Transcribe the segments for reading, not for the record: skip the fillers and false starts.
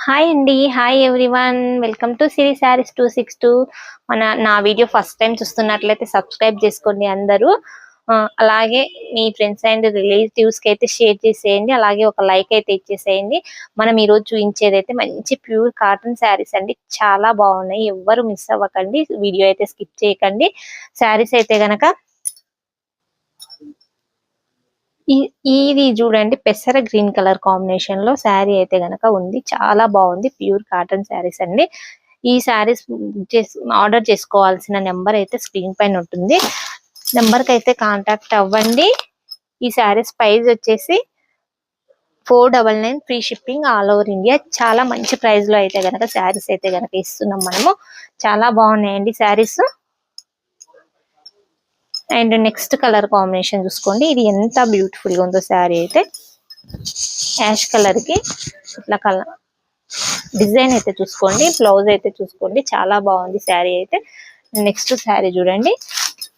Hi అండి. Hi everyone. Welcome to సిరి సారీస్ 262. నా video first time చూస్తున్నట్లయితే సబ్స్క్రైబ్ చేసుకోండి అందరూ. అలాగే మీ ఫ్రెండ్స్ అండ్ రిలేటివ్స్ కి అయితే షేర్ చేసేయండి. అలాగే ఒక లైక్ అయితే ఇచ్చేసేయండి. మనం ఈ రోజు చూపించేది అయితే మంచి ప్యూర్ కాటన్ శారీస్ అండి. చాలా బాగున్నాయి. ఎవ్వరు మిస్ అవ్వకండి. వీడియో అయితే స్కిప్ చేయకండి. శారీస్ అయితే గనక ఇది చూడండి, పెసర గ్రీన్ కలర్ కాంబినేషన్ లో శారీ అయితే గనక ఉంది. చాలా బాగుంది. ప్యూర్ కాటన్ శారీస్ అండి. ఈ శారీస్ ఆర్డర్ చేసుకోవాల్సిన నెంబర్ అయితే స్క్రీన్ పైన ఉంటుంది. నెంబర్ కి అయితే కాంటాక్ట్ అవ్వండి. ఈ శారీస్ ప్రైస్ వచ్చేసి 499 free shipping all over India. చాలా మంచి ప్రైస్ లో అయితే గనక శారీస్ అయితే గనక ఇస్తున్నాం మనము. చాలా బాగున్నాయండి saris. And next colour combination చూసుకోండి. ఇది ఎంత బ్యూటిఫుల్ గా ఉందో శారీ అయితే. యాష్ కలర్ కి ఇట్లా కలర్ డిజైన్ అయితే చూసుకోండి. బ్లౌజ్ అయితే చూసుకోండి. చాలా బాగుంది శారీ అయితే. నెక్స్ట్ శారీ చూడండి.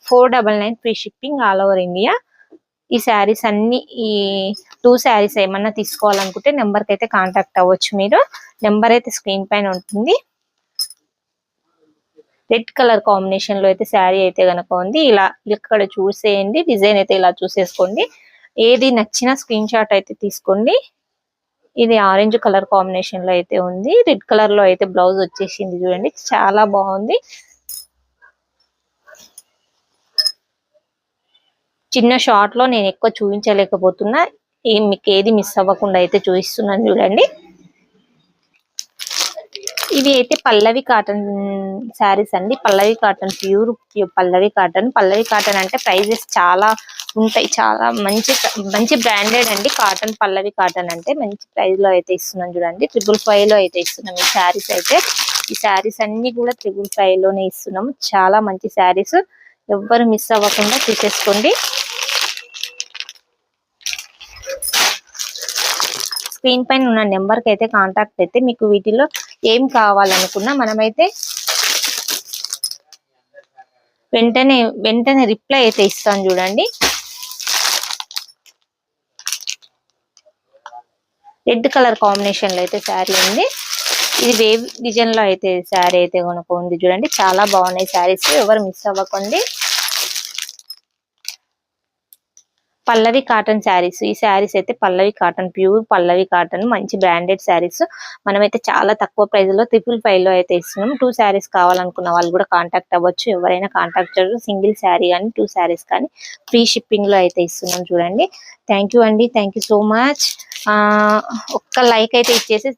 499 free shipping all over India. ఈ శారీస్ అన్ని ఈ 2 శారీస్ ఏమన్నా తీసుకోవాలనుకుంటే నెంబర్ కి అయితే కాంటాక్ట్ అవ్వచ్చు మీరు. నెంబర్ అయితే స్క్రీన్ పైన ఉంటుంది. రెడ్ కలర్ కాంబినేషన్ లో అయితే శారీ అయితే గనక ఉంది. ఇలా ఇక్కడ చూసేయండి. డిజైన్ అయితే ఇలా చూసేసుకోండి. ఏది నచ్చినా స్క్రీన్ షాట్ అయితే తీసుకోండి. ఇది ఆరెంజ్ కలర్ కాంబినేషన్ లో అయితే ఉంది. రెడ్ కలర్ లో అయితే బ్లౌజ్ వచ్చేసింది చూడండి. చాలా బాగుంది. చిన్న షార్ట్ లో నేను ఎక్కువ చూపించలేకపోతున్నా. మీకు ఏది మిస్ అవ్వకుండా అయితే చూపిస్తున్నాను చూడండి. ఇవి అయితే పల్లవి కాటన్ శారీస్ అండి. పల్లవి కాటన్ ప్యూర్ పల్లవి కాటన్. పల్లవి కాటన్ అంటే ప్రైజెస్ చాలా ఉంటాయి. చాలా మంచి బ్రాండెడ్ అండి. కాటన్ పల్లవి కాటన్ అంటే మంచి ప్రైస్ లో అయితే ఇస్తున్నాం చూడండి. 555 లో అయితే ఇస్తున్నాం ఈ శారీస్ అయితే. ఈ శారీస్ అన్ని కూడా 555 లోనే ఇస్తున్నాము. చాలా మంచి శారీస్. ఎవ్వరు మిస్ అవ్వకుండా తీసేసుకోండి. స్క్రీన్ పైన ఉన్న నెంబర్ కి అయితే కాంటాక్ట్ అయితే మీకు వీటిలో ఏం కావాలనుకున్నా మనమైతే వెంటనే రిప్లై అయితే ఇస్తాను చూడండి. రెడ్ కలర్ కాంబినేషన్ లో అయితే శారీ ఉంది. ఇది వేవ్ డిజైన్ లో అయితే శారీ అయితే కనుక ఉంది చూడండి. చాలా బాగున్నాయి శారీస్. ఎవరు మిస్ అవ్వకండి. పల్లవి కాటన్ శారీస్. ఈ శారీస్ అయితే పల్లవి కాటన్, ప్యూర్ పల్లవి కాటన్, మంచి బ్రాండెడ్ శారీస్. మనమైతే చాలా తక్కువ ప్రైస్ లో 555 లో అయితే ఇస్తున్నాం. 2 శారీస్ కావాలనుకున్న వాళ్ళు కూడా కాంటాక్ట్ అవ్వచ్చు. ఎవరైనా కాంటాక్ట్ చేయరు. సింగిల్ శారీ కానీ 2 శారీస్ కానీ ఫ్రీ షిప్పింగ్ లో అయితే ఇస్తున్నాం చూడండి. థ్యాంక్ యూ అండి. Thank you so much. ఒక్క లైక్ అయితే ఇచ్చేసి